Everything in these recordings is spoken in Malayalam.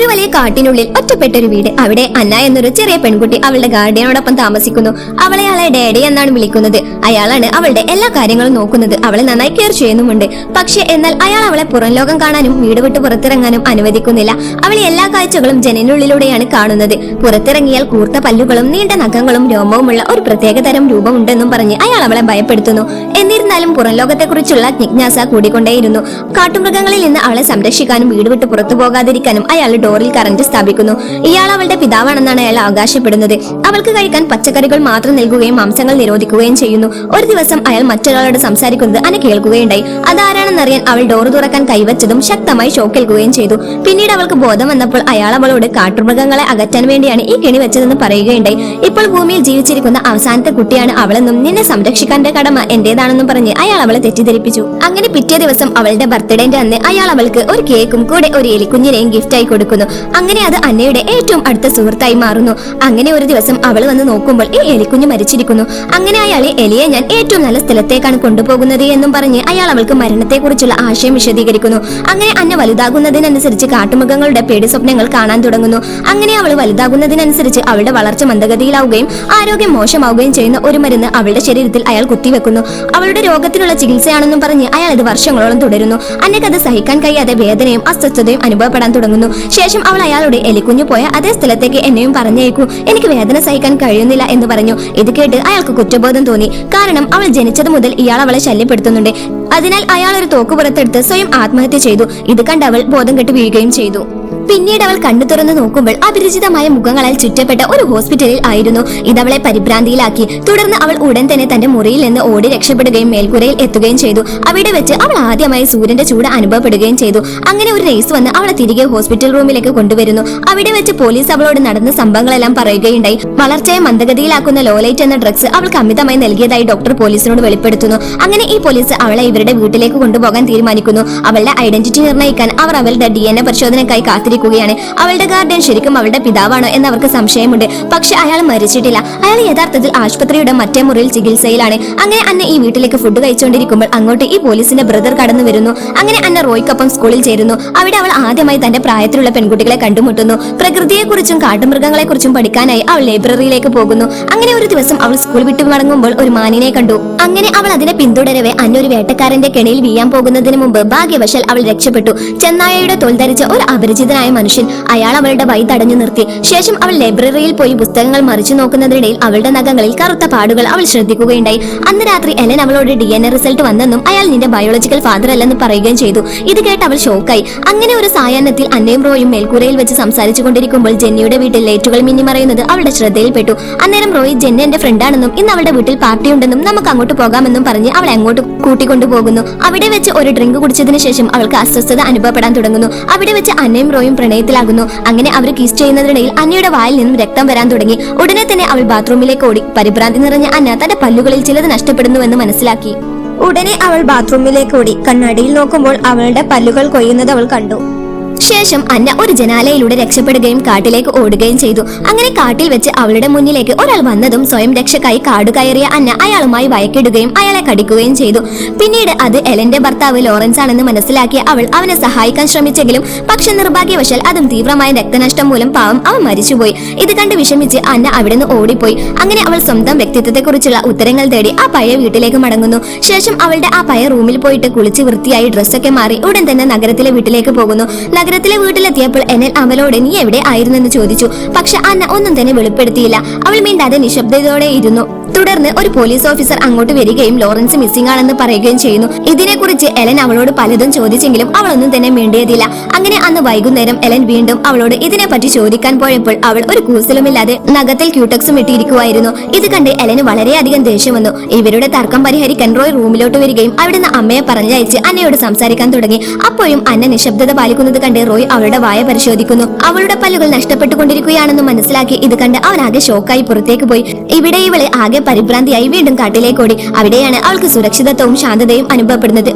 ഒരു വലിയ കാട്ടിനുള്ളിൽ ഒറ്റപ്പെട്ടൊരു വീട്. അവിടെ അന്ന എന്നൊരു ചെറിയ പെൺകുട്ടി അവളുടെ ഗാർഡിയനോടൊപ്പം താമസിക്കുന്നു. അവളെ ഡാഡി എന്നാണ് വിളിക്കുന്നത്. അയാളാണ് അവളുടെ എല്ലാ കാര്യങ്ങളും നോക്കുന്നത്. അവളെ നന്നായി കെയർ ചെയ്യുന്നുമുണ്ട്. പക്ഷെ എന്നാൽ അയാൾ അവളെ പുറം ലോകം കാണാനും വീട് വിട്ട് പുറത്തിറങ്ങാനും അനുവദിക്കുന്നില്ല. അവൾ എല്ലാ കാഴ്ചകളും ജനലിനുള്ളിലൂടെയാണ് കാണുന്നത്. പുറത്തിറങ്ങിയാൽ കൂർത്ത പല്ലുകളും നീണ്ട നഖങ്ങളും രോമവുമുള്ള ഒരു പ്രത്യേക തരം രൂപമുണ്ടെന്നും പറഞ്ഞ് അയാൾ അവളെ ഭയപ്പെടുത്തുന്നു. എന്നിരുന്നാലും പുറം ലോകത്തെക്കുറിച്ചുള്ള ജിജ്ഞാസ കൂടിക്കൊണ്ടേയിരുന്നു. കാട്ടുമൃഗങ്ങളിൽ നിന്ന് അവളെ സംരക്ഷിക്കാനും വീട് വിട്ട് പുറത്തു പോകാതിരിക്കാനും അയാൾ ഡോറിൽ കറന്റ് സ്ഥാപിക്കുന്നു. ഇയാൾ അവളുടെ പിതാവാണെന്നാണ് അയാൾ അവകാശപ്പെടുന്നത്. അവൾക്ക് കഴിക്കാൻ പച്ചക്കറികൾ മാത്രം നൽകുകയും മാംസങ്ങൾ നിരോധിക്കുകയും ചെയ്യുന്നു. ഒരു ദിവസം അയാൾ മറ്റൊരാളോട് സംസാരിക്കുന്നത് അന കേൾക്കുകയുണ്ടായി. അതാരാണെന്നറിയാൻ അവൾ ഡോർ തുറക്കാൻ കൈവച്ചതും ശക്തമായി ഷോക്കേൽക്കുകയും ചെയ്തു. പിന്നീട് അവൾക്ക് ബോധം വന്നപ്പോൾ അയാൾ അവളോട് കാട്ടുമൃഗങ്ങളെ അകറ്റാൻ വേണ്ടിയാണ് ഈ കെണി വെച്ചതെന്ന് പറയുകയുണ്ടായി. ഇപ്പോൾ ഭൂമിയിൽ ജീവിച്ചിരിക്കുന്ന അവസാനത്തെ കുട്ടിയാണ് അവളെന്നും നിന്നെ സംരക്ഷിക്കാന്റെ കടമ എന്റേതാണെന്നും പറഞ്ഞ് അയാൾ അവളെ തെറ്റിദ്ധരിപ്പിച്ചു. അങ്ങനെ പിറ്റേ ദിവസം അവളുടെ ബർത്ത്ഡേന്റെ അന്ന് അയാൾ അവൾക്ക് ഒരു കേക്കും കൂടെ ഒരു എലിക്കുഞ്ഞിനെയും ഗിഫ്റ്റായി കൊടുക്കുന്നു. അങ്ങനെ അത് അന്നയുടെ ഏറ്റവും അടുത്ത സുഹൃത്തായി മാറുന്നു. അങ്ങനെ ഒരു ദിവസം അവൾ വന്ന് നോക്കുമ്പോൾ ഈ എലിക്കുഞ്ഞ് മരിച്ചിരിക്കുന്നു. അങ്ങനെ അയാളെ എലിയെ ഞാൻ ഏറ്റവും നല്ല സ്ഥലത്തേക്കാണ് കൊണ്ടുപോകുന്നത് എന്നും പറഞ്ഞ് അയാൾ അവൾക്ക് മരണത്തെക്കുറിച്ചുള്ള ആശയം വിശദീകരിക്കുന്നു. അങ്ങനെ അന്ന വലുതാകുന്നതിനനുസരിച്ച് കാട്ടുമൃഗങ്ങളുടെ പേടി സ്വപ്നങ്ങൾ കാണാൻ തുടങ്ങുന്നു. അങ്ങനെ അവൾ വലുതാകുന്നതിനനുസരിച്ച് അവളുടെ വളർച്ച മന്ദഗതിയിലാവുകയും ആരോഗ്യം മോശമാവുകയും ചെയ്യുന്ന ഒരു മരുന്ന് അവളുടെ ശരീരത്തിൽ അയാൾ കുത്തിവെക്കുന്നു. അവളുടെ രോഗത്തിനുള്ള ചികിത്സയാണെന്നും പറഞ്ഞ് അയാൾ ഇത് വർഷങ്ങളോളം തുടരുന്നു. അന്നക്കത് സഹിക്കാൻ കഴിയാതെ വേദനയും അസ്വസ്ഥതയും അനുഭവപ്പെടാൻ തുടങ്ങുന്നു. ശേഷം അവൾ അയാളുടെ എലിക്കുഞ്ഞു പോയ അതേ സ്ഥലത്തേക്ക് എന്നെയും പറഞ്ഞേക്കൂ, എനിക്ക് വേദന സഹിക്കാൻ കഴിയുന്നില്ല എന്ന് പറഞ്ഞു. ഇത് കേട്ട് അയാൾക്ക് കുറ്റബോധം തോന്നി. കാരണം അവൾ ജനിച്ചത് മുതൽ ഇയാൾ അവളെ ശല്യപ്പെടുത്തുന്നുണ്ട്. അതിനാൽ അയാൾ ഒരു തോക്ക് പുറത്തെടുത്ത് സ്വയം ആത്മഹത്യ ചെയ്തു. ഇത് കണ്ട് അവൾ ബോധം കെട്ട് വീഴുകയും ചെയ്തു. പിന്നീട് അവൾ കണ്ണു തുറന്നു നോക്കുമ്പോൾ അപരിചിതമായ മുഖങ്ങളാൽ ചുറ്റപ്പെട്ട ഒരു ഹോസ്പിറ്റലിൽ ആയിരുന്നു. ഇതവളെ പരിഭ്രാന്തിയിലാക്കി. തുടർന്ന് അവൾ ഉടൻ തന്നെ തന്റെ മുറിയിൽ നിന്ന് ഓടി രക്ഷപ്പെടുകയും മേൽക്കൂരയിൽ എത്തുകയും ചെയ്തു. അവിടെ വെച്ച് അവൾ ആദ്യമായി സൂര്യന്റെ ചൂട് അനുഭവപ്പെടുകയും ചെയ്തു. അങ്ങനെ ഒരു നഴ്സ് വന്ന് അവളെ തിരികെ ഹോസ്പിറ്റൽ റൂമിലേക്ക് കൊണ്ടുവരുന്നു. അവിടെ വെച്ച് പോലീസ് അവളോട് നടന്ന സംഭവങ്ങളെല്ലാം പറയുകയുണ്ടായി. വളർച്ചയെ മന്ദഗതിയിലാക്കുന്ന ലോലൈറ്റ് എന്ന ഡ്രഗ്സ് അവൾക്ക് അമിതമായി നൽകിയതായി ഡോക്ടർ പോലീസിനോട് വെളിപ്പെടുത്തുന്നു. അങ്ങനെ ഈ പോലീസ് അവളെ ഇവരുടെ വീട്ടിലേക്ക് കൊണ്ടുപോകാൻ തീരുമാനിക്കുന്നു. അവളുടെ ഐഡന്റിറ്റി നിർണ്ണയിക്കാൻ അവർ അവളുടെ DNA പരിശോധനയ്ക്കായി കാത്തിരിക്കുകയാണ്. അവളുടെ ഗാർഡിയൻ ശരിക്കും അവളുടെ പിതാവാണോ എന്ന് അവർക്ക് സംശയമുണ്ട്. പക്ഷെ അയാൾ മരിച്ചിട്ടില്ല. അയാൾ യഥാർത്ഥത്തിൽ ആശുപത്രിയുടെ മറ്റേ മുറിയിൽ ചികിത്സയിലാണ്. അങ്ങനെ അന്ന ഈ വീട്ടിലേക്ക് ഫുഡ് കഴിച്ചുകൊണ്ടിരിക്കുമ്പോൾ അങ്ങോട്ട് ഈ പോലീസിന്റെ ബ്രദർ കടന്നു വരുന്നു. അങ്ങനെ അന്ന റോയ്ക്കൊപ്പം സ്കൂളിൽ ചേരുന്നു. അവിടെ അവൾ ആദ്യമായി തന്റെ പ്രായത്തിലുള്ള പെൺകുട്ടികളെ കണ്ടുമുട്ടുന്നു. പ്രകൃതിയെക്കുറിച്ചും കാട്ടുമൃഗങ്ങളെക്കുറിച്ചും പഠിക്കാനായി അവൾ ലൈബ്രറിയിലേക്ക് പോകുന്നു. അങ്ങനെ ഒരു ദിവസം അവൾ സ്കൂൾ വിട്ടു മടങ്ങുമ്പോൾ ഒരു മാനിനെ കണ്ടു. അങ്ങനെ അവൾ അതിനെ പിന്തുടരവെ അന്ന ഒരു വേട്ടക്കാരന്റെ കെണിയിൽ വീയാൻ പോകുന്നതിന് മുമ്പ് ഭാഗ്യവശാൽ അവൾ രക്ഷപ്പെട്ടു. ചെന്നായയുടെ തോൽ ധരിച്ച ഒരു അപരിചിതനായ മനുഷ്യൻ അയാൾ അവളുടെ വഴി തടഞ്ഞു നിർത്തി. ശേഷം അവൾ ലൈബ്രറിയിൽ പോയി പുസ്തകങ്ങൾ മറിച്ചു നോക്കുന്നതിനിടയിൽ അവളുടെ നഖങ്ങളിൽ കറുത്ത പാടുകൾ അവൾ ശ്രദ്ധിക്കുകയുണ്ടായി. അന്ന് രാത്രി എലൻ അവളോട് DNA റിസൾട്ട് വന്നെന്നും അയാൾ നിന്റെ ബയോളജിക്കൽ ഫാദർ അല്ലെന്ന് പറയുകയും ചെയ്തു. ഇത് കേട്ട് അവൾ ഷോക്കായി. അങ്ങനെ ഒരു സായാഹ്നത്തിൽ അന്നയും റോയും മേൽക്കൂരയിൽ വെച്ച് സംസാരിച്ചു കൊണ്ടിരിക്കുമ്പോൾ ജെന്നിയുടെ വീട്ടിൽ ലൈറ്റുകൾ മിന്നിമറയുന്നത് അവളുടെ ശ്രദ്ധയിൽപ്പെട്ടു. അന്നേരം റോയ് ജെന്നി എന്റെ ഫ്രണ്ടാണെന്നും ഇന്ന് അവളുടെ വീട്ടിൽ പാർട്ടി ഉണ്ടെന്നും നമുക്ക് അങ്ങോട്ട് പോകാമെന്നും പറഞ്ഞ് അവളെ അങ്ങോട്ട് കൂട്ടിക്കൊണ്ടുപോകുന്നു. അവിടെ വെച്ച് ഒരു ഡ്രിങ്ക് കുടിച്ചതിന് ശേഷം അവൾക്ക് അസ്വസ്ഥത അനുഭവപ്പെടാൻ തുടങ്ങുന്നു. അവിടെ വെച്ച് അന്നയും റോയും പ്രണയത്തിലാകുന്നു. അങ്ങനെ അവർ കിസ് ചെയ്യുന്നതിനിടയിൽ അന്നയുടെ വായിൽ നിന്നും രക്തം വരാൻ തുടങ്ങി. ഉടനെ തന്നെ അവൾ ബാത്റൂമിലേക്ക് ഓടി. പരിഭ്രാന്തി നിറഞ്ഞ അന്ന തന്റെ പല്ലുകളിൽ ചിലത് നഷ്ടപ്പെടുന്നുവെന്ന് മനസ്സിലാക്കി. ഉടനെ അവൾ ബാത്റൂമിലേക്ക് ഓടി. കണ്ണാടിയിൽ നോക്കുമ്പോൾ അവളുടെ പല്ലുകൾ കൊയ്യുന്നത് അവൾ കണ്ടു. ശേഷം അന്ന ഒരു ജനാലയിലൂടെ രക്ഷപ്പെടുകയും കാട്ടിലേക്ക് ഓടുകയും ചെയ്തു. അങ്ങനെ കാട്ടിൽ വെച്ച് അവളുടെ മുന്നിലേക്ക് ഒരാൾ വന്നതും സ്വയം രക്ഷക്കായി കാട് കയറിയ അന്ന അയാളുമായി വഴക്കിടുകയും അയാളെ കടിക്കുകയും ചെയ്തു. പിന്നീട് അത് എലന്റെ ഭർത്താവ് ലോറൻസ് ആണെന്ന് മനസ്സിലാക്കിയ അവൾ അവനെ സഹായിക്കാൻ ശ്രമിച്ചെങ്കിലും പക്ഷെ നിർഭാഗ്യവശാൽ അതും തീവ്രമായ രക്തനഷ്ടം മൂലം പാവം അവൻ മരിച്ചുപോയി. ഇത് കണ്ട് വിഷമിച്ച് അന്ന അവിടെ നിന്ന് ഓടിപ്പോയി. അങ്ങനെ അവൾ സ്വന്തം വ്യക്തിത്വത്തെക്കുറിച്ചുള്ള ഉത്തരങ്ങൾ തേടി ആ പഴയ വീട്ടിലേക്ക് മടങ്ങുന്നു. ശേഷം അവളുടെ ആ പഴയ റൂമിൽ പോയിട്ട് കുളിച്ച് വൃത്തിയായി ഡ്രസ്സൊക്കെ മാറി ഉടൻ തന്നെ നഗരത്തിലെ വീട്ടിലേക്ക് പോകുന്നു. നഗരത്തിലെ വീട്ടിലെത്തിയപ്പോൾ എനൽ അവളോട് നീ എവിടെ ആയിരുന്നെന്ന് ചോദിച്ചു. പക്ഷെ അന്ന ഒന്നും തന്നെ വെളിപ്പെടുത്തിയില്ല. അവൾ മിണ്ടാതെ നിശബ്ദതയോടെ ഇരുന്നു. തുടർന്ന് ഒരു പോലീസ് ഓഫീസർ അങ്ങോട്ട് വരികയും ലോറൻസ് മിസ്സിംഗ് ആണെന്ന് പറയുകയും ചെയ്യുന്നു. ഇതിനെക്കുറിച്ച് എലൻ അവളോട് പലതും ചോദിച്ചെങ്കിലും അവളൊന്നും തന്നെ മിണ്ടിയതില്ല. അങ്ങനെ അന്ന് വൈകുന്നേരം എലൻ വീണ്ടും അവളോട് ഇതിനെപ്പറ്റി ചോദിക്കാൻ പോയപ്പോൾ അവൾ ഒരു കൂസലുമില്ലാതെ നഖത്തിൽ ക്യൂടെക്സും ഇട്ടിരിക്കുവായിരുന്നു. ഇത് കണ്ട് എലന് വളരെയധികം ദേഷ്യം വന്നു. ഇവരുടെ തർക്കം പരിഹരിക്കാൻ റോയ് റൂമിലോട്ട് വരികയും അവിടുന്ന് അമ്മയെ പറഞ്ഞയച്ച് അന്നയോട് സംസാരിക്കാൻ തുടങ്ങി. അപ്പോഴും അന്ന നിശബ്ദത പാലിക്കുന്നത് കണ്ട് റോയ് അവളുടെ വായ പരിശോധിക്കുന്നു. അവളുടെ പല്ലുകൾ നഷ്ടപ്പെട്ടുകൊണ്ടിരിക്കുകയാണെന്ന് മനസ്സിലാക്കി. ഇത് കണ്ട് അവനാകെ ഷോക്കായി പുറത്തേക്ക് പോയി. ഇവിടെ ഇവളെ ആകെ പരിഭ്രാന്തിയായി വീണ്ടും കാട്ടിലേക്ക് ഓടി. അവിടെയാണ് അവൾക്ക് സുരക്ഷിതത്വവും ശാന്തതയും അനുഭവപ്പെടുന്നത്.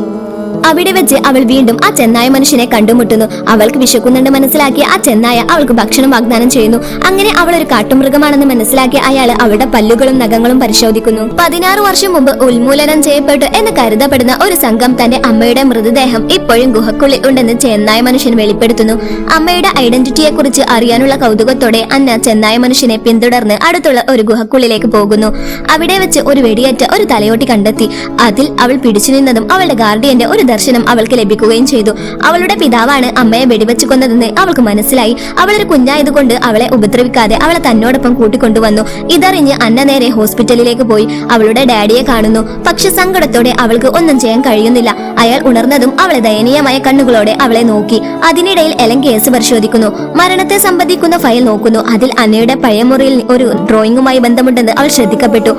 അവിടെ വെച്ച് അവൾ വീണ്ടും ആ ചെന്നായ മനുഷ്യനെ കണ്ടുമുട്ടുന്നു. അവൾക്ക് വിശക്കുന്നുണ്ട് മനസ്സിലാക്കി ആ ചെന്നായ അവൾക്ക് ഭക്ഷണം വാഗ്ദാനം ചെയ്യുന്നു. അങ്ങനെ അവൾ ഒരു കാട്ടുമൃഗമാണെന്ന് മനസ്സിലാക്കി അയാൾ അവളുടെ പല്ലുകളും നഖങ്ങളും പരിശോധിക്കുന്നു. 16 വർഷം മുമ്പ് ഉന്മൂലനം ചെയ്യപ്പെട്ടു എന്ന് കരുതപ്പെടുന്ന ഒരു സംഘം തന്റെ അമ്മയുടെ മൃതദേഹം ഇപ്പോഴും ഗുഹക്കുള്ളിൽ ഉണ്ടെന്ന് ചെന്നായ മനുഷ്യൻ വെളിപ്പെടുത്തുന്നു. അമ്മയുടെ ഐഡന്റിറ്റിയെ കുറിച്ച് അറിയാനുള്ള കൗതുകത്തോടെ അന്ന ചെന്നായ മനുഷ്യനെ പിന്തുടർന്ന് അടുത്തുള്ള ഒരു ഗുഹക്കുള്ളിലേക്ക് പോകുന്നു. അവിടെ വെച്ച് ഒരു വെടിയേറ്റ ഒരു തലയോട്ടി കണ്ടെത്തി. അതിൽ അവൾ പിടിച്ചു നിന്നതും അവളുടെ ഗാർഡിയന്റെ ഒരു ദർശനം അവൾക്ക് ലഭിക്കുകയും ചെയ്തു. അവളുടെ പിതാവാണ് അമ്മയെ വെടിവെച്ചു കൊന്നതെന്ന് അവൾക്ക് മനസ്സിലായി. അവളൊരു കുഞ്ഞായതുകൊണ്ട് അവളെ ഉപദ്രവിക്കാതെ അവളെ തന്നോടൊപ്പം കൂട്ടിക്കൊണ്ടുവന്നു. ഇതറിഞ്ഞ് അന്ന നേരെ ഹോസ്പിറ്റലിലേക്ക് പോയി അവളുടെ ഡാഡിയെ കാണുന്നു. പക്ഷെ സങ്കടത്തോടെ അവൾക്ക് ഒന്നും ചെയ്യാൻ കഴിയുന്നില്ല. അയാൾ ഉണർന്നതും അവളെ ദയനീയമായ കണ്ണുകളോടെ അവളെ നോക്കി. അതിനിടയിൽ എലൻ കേസ് പരിശോധിക്കുന്നു. മരണത്തെ സംബന്ധിക്കുന്ന ഫയൽ നോക്കുന്നു. അതിൽ അന്നയുടെ പഴയ മുറിയിൽ ഒരു ഡ്രോയിങ്ങുമായി ബന്ധമുണ്ടെന്ന് അവൾ ശ്രദ്ധിക്കപ്പെട്ടു.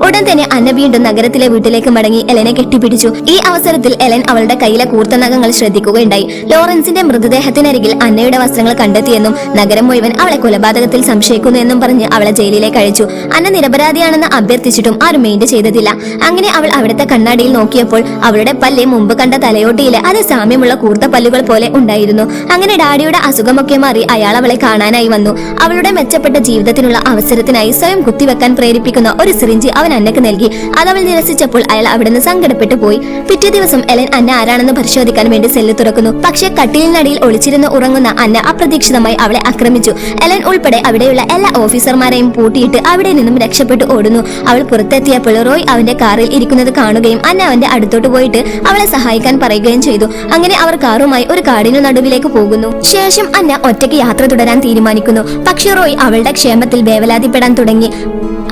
ഉടൻ തന്നെ അന്ന വീണ്ടും നഗരത്തിലെ വീട്ടിലേക്ക് മടങ്ങി എലനെ കെട്ടിപ്പിടിച്ചു. ഈ അവസരത്തിൽ എലൻ അവളുടെ കയ്യിലെ കൂർത്ത നഖങ്ങൾ ശ്രദ്ധിക്കുകയുണ്ടായി. ലോറൻസിന്റെ മൃതദേഹത്തിനരികിൽ അന്നയുടെ വസ്ത്രങ്ങൾ കണ്ടെത്തിയെന്നും നഗരം മുഴുവൻ അവളെ കൊലപാതകത്തിൽ സംശയിക്കുന്നു എന്നും പറഞ്ഞ് അവളെ ജയിലിലേക്ക് അയച്ചു. അന്ന നിരപരാധിയാണെന്ന് അഭ്യർത്ഥിച്ചിട്ടും ആരും മൈൻഡ് ചെയ്തതില്ല. അങ്ങനെ അവൾ അവിടുത്തെ കണ്ണാടിയിൽ നോക്കിയപ്പോൾ അവളുടെ പല്ല് മുമ്പ് കണ്ട തലയോട്ടിയിലെ അതേ സാമ്യമുള്ള കൂർത്ത പല്ലുകൾ പോലെ ഉണ്ടായിരുന്നു. അങ്ങനെ ഡാഡിയുടെ അസുഖമൊക്കെ മാറി അയാൾ അവളെ കാണാനായി വന്നു. അവളുടെ മെച്ചപ്പെട്ട ജീവിതത്തിനുള്ള അവസരത്തിനായി സ്വയം കുത്തിവെക്കാൻ പ്രേരിപ്പിക്കുന്ന ഒരു സിറിഞ്ച് അവൻ അന്നക്ക് നൽകി. അതവൾ നിരസിച്ചപ്പോൾ അയാൾ അവിടുന്ന് സങ്കടപ്പെട്ടു പോയി. പിറ്റേ ദിവസം എലൻ അന്ന ആരാണെന്ന് പരിശോധിക്കാൻ വേണ്ടി സെല്ല് തുറക്കുന്നു. പക്ഷേ കട്ടിലിനടിയിൽ ഒളിച്ചിരുന്ന് ഉറങ്ങുന്ന അന്ന അപ്രതീക്ഷിതമായി അവളെ ആക്രമിച്ചു. എലൻ ഉൾപ്പെടെ അവിടെയുള്ള എല്ലാ ഓഫീസർമാരെയും പൂട്ടിയിട്ട് അവിടെ നിന്നും രക്ഷപ്പെട്ടു ഓടുന്നു. അവൾ പുറത്തെത്തിയപ്പോൾ റോയ് അവന്റെ കാറിൽ ഇരിക്കുന്നത് കാണുകയും അന്ന അവന്റെ അടുത്തോട്ട് പോയിട്ട് അവളെ സഹായിക്കാൻ പറയുകയും ചെയ്തു. അങ്ങനെ അവർ കാറുമായി ഒരു കാടിനു നടുവിലേക്ക് പോകുന്നു. ശേഷം അന്ന ഒറ്റയ്ക്ക് യാത്ര തുടരാൻ തീരുമാനിക്കുന്നു. പക്ഷേ റോയ് അവളുടെ ക്ഷേമത്തിൽ വേവലാതിപ്പെടാൻ തുടങ്ങി.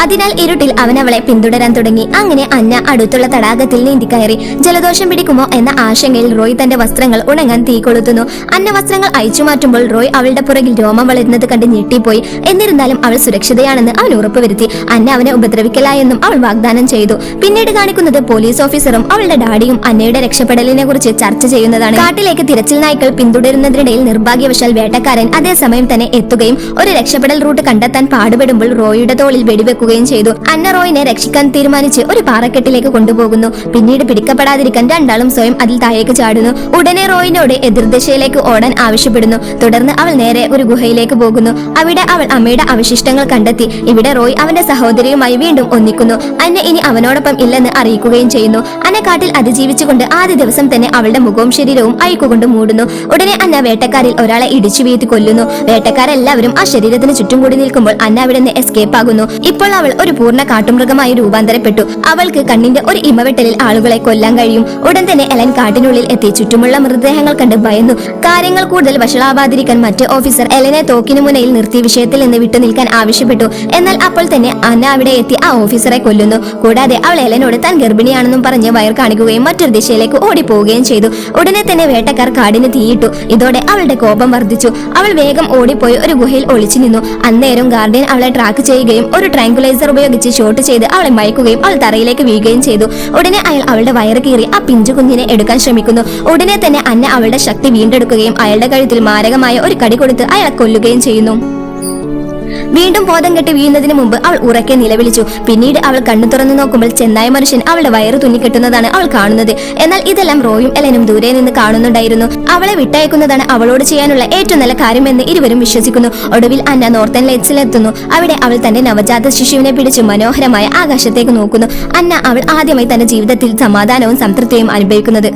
അതിനാൽ ഇരുട്ടിൽ അവൻ അവളെ പിന്തുടരാൻ തുടങ്ങി. അങ്ങനെ അന്ന അടുത്തുള്ള തടാകത്തിൽ നീന്തി കയറി. ജലദോഷം പിടിക്കുമോ എന്ന ആശങ്കയിൽ റോയ് തന്റെ വസ്ത്രങ്ങൾ ഉണങ്ങാൻ തീ കൊളുത്തുന്നു. അന്ന വസ്ത്രങ്ങൾ അയച്ചു മാറ്റുമ്പോൾ റോയ് അവളുടെ പുറകിൽ രോമം വളരുന്നത് കണ്ട് ഞെട്ടിപ്പോയി. എന്നിരുന്നാലും അവൾ സുരക്ഷിതയാണെന്ന് അവൻ ഉറപ്പുവരുത്തി. അന്ന അവനെ ഉപദ്രവിക്കില്ല എന്നും അവൾ വാഗ്ദാനം ചെയ്തു. പിന്നീട് കാണിക്കുന്നത് പോലീസ് ഓഫീസറും അവളുടെ ഡാഡിയും അന്നയുടെ രക്ഷപ്പെടലിനെ കുറിച്ച് ചർച്ച ചെയ്യുന്നതാണ്. കാട്ടിലേക്ക് തിരച്ചിൽ നായ്ക്കൾ പിന്തുടരുന്നതിനിടയിൽ നിർഭാഗ്യവശാൽ വേട്ടക്കാരൻ അതേസമയം തന്നെ എത്തുകയും ഒരു രക്ഷപ്പെടൽ റൂട്ട് കണ്ടെത്താൻ പാടുപെടുമ്പോൾ റോയിയുടെ തോളിൽ വെടിവെക്കുകയും ചെയ്തു. അന്ന റോയിനെ രക്ഷിക്കാൻ തീരുമാനിച്ച് ഒരു പാറക്കെട്ടിലേക്ക് കൊണ്ടുപോകുന്നു. പിന്നീട് പിടിക്കപ്പെടാതിരിക്കാൻ രണ്ടാളും സ്വയം അതിൽ താഴേക്ക് ചാടുന്നു. ഉടനെ റോയിനോട് എതിർദിശയിലേക്ക് ഓടാൻ ആവശ്യപ്പെടുന്നു. തുടർന്ന് അവൾ നേരെ ഒരു ഗുഹയിലേക്ക് പോകുന്നു. അവിടെ അവൾ അമ്മയുടെ അവശിഷ്ടങ്ങൾ കണ്ടെത്തി. ഇവിടെ റോയ് അവന്റെ സഹോദരിയുമായി വീണ്ടും ഒന്നിക്കുന്നു. അന്ന ഇനി അവനോടൊപ്പം ഇല്ലെന്ന് അറിയിക്കുകയും ചെയ്യുന്നു. അന്ന കാട്ടിൽ അതിജീവിച്ചുകൊണ്ട് ആദ്യ ദിവസം തന്നെ അവളുടെ മുഖവും ശരീരവും അയക്കുകൊണ്ട് മൂടുന്നു. ഉടനെ അന്ന വേട്ടക്കാരിൽ ഒരാളെ ഇടിച്ചു വീഴ്ത്തി കൊല്ലുന്നു. വേട്ടക്കാരെല്ലാവരും ആ ശരീരത്തിന് ചുറ്റും കൂടി നിൽക്കുമ്പോൾ അന്ന അവിടെ നിന്ന് എസ്കേപ്പ് ആകുന്നു. ഇപ്പോൾ അവൾ ഒരു പൂർണ്ണ കാട്ടുമൃഗമായി രൂപാന്തരപ്പെട്ടു. അവൾക്ക് കണ്ണിന്റെ ഒരു ഇമവെട്ടലിൽ ആളുകളെ കൊല്ലാൻ കഴിയും. ഉടൻ തന്നെ എലൻ കാട്ടിനുള്ളിൽ എത്തി ചുറ്റുമുള്ള മൃതദേഹങ്ങൾ കണ്ട് ഭയന്നു. കാര്യങ്ങൾ കൂടുതൽ വഷളാവാതിരിക്കാൻ മറ്റേ ഓഫീസർ എലനെ തോക്കിനു മുനയിൽ നിർത്തി വിഷയത്തിൽ നിന്ന് വിട്ടു നിൽക്കാൻ ആവശ്യപ്പെട്ടു. എന്നാൽ അപ്പോൾ തന്നെ അന്ന അവിടെ എത്തി ആ ഓഫീസറെ കൊല്ലുന്നു. കൂടാതെ അവൾ എലനോട് താൻ ഗർഭിണിയാണെന്നും പറഞ്ഞ് വയർ കാണിക്കുകയും മറ്റൊരു ദിശയിലേക്ക് ഓടിപ്പോവുകയും ചെയ്തു. ഉടനെ തന്നെ വേട്ടക്കാർ കാടിന് തീയിട്ടു. ഇതോടെ അവളുടെ കോപം വർദ്ധിച്ചു. അവൾ വേഗം ഓടിപ്പോയി ഒരു ഗുഹയിൽ ഒളിച്ചു നിന്നു. അന്നേരം ഗാർഡിയൻ അവളെ ട്രാക്ക് ചെയ്യുകയും ഒരു ട്രാങ്കുലൈസർ ഉപയോഗിച്ച് ഷോട്ട് ചെയ്ത് അവളെ മയക്കുകയും അവൾ തറയിലേക്ക് വീഴുകയും ചെയ്തു. ഉടനെ അയാൾ അവളുടെ വയറ് കീറി ആ പിഞ്ചു കുഞ്ഞിനെ എടുക്കാൻ ശ്രമിക്കുന്നു. ഉടനെ തന്നെ അന്ന അവളുടെ ശക്തി വീണ്ടെടുക്കുകയും അയാളുടെ കഴുത്തിൽ മാരകമായ ഒരു കടി കൊടുത്ത് അയാളെ കൊല്ലുകയും ചെയ്യുന്നു. വീണ്ടും ബോധം കെട്ടി വീഴുന്നതിന് മുമ്പ് അവൾ ഉറക്കെ നിലവിളിച്ചു. പിന്നീട് അവൾ കണ്ണു തുറന്നു നോക്കുമ്പോൾ ചെന്നായ മനുഷ്യൻ അവളുടെ വയറ് തുന്നിക്കെട്ടുന്നതാണ് അവൾ കാണുന്നത്. എന്നാൽ ഇതെല്ലാം റോയും എലനും ദൂരെ നിന്ന് കാണുന്നുണ്ടായിരുന്നു. അവളെ വിട്ടയക്കുന്നതാണ് അവളോട് ചെയ്യാനുള്ള ഏറ്റവും നല്ല കാര്യമെന്ന് ഇരുവരും വിശ്വസിക്കുന്നു. ഒടുവിൽ അന്ന നോർത്തേൺ ലൈറ്റ്സിലെത്തുന്നു. അവിടെ അവൾ തന്റെ നവജാത ശിശുവിനെ പിടിച്ച് മനോഹരമായ ആകാശത്തേക്ക് നോക്കുന്നു. അവൾ ആദ്യമായി തന്റെ ജീവിതത്തിൽ സമാധാനവും സംതൃപ്തിയും അനുഭവിക്കുന്നത്.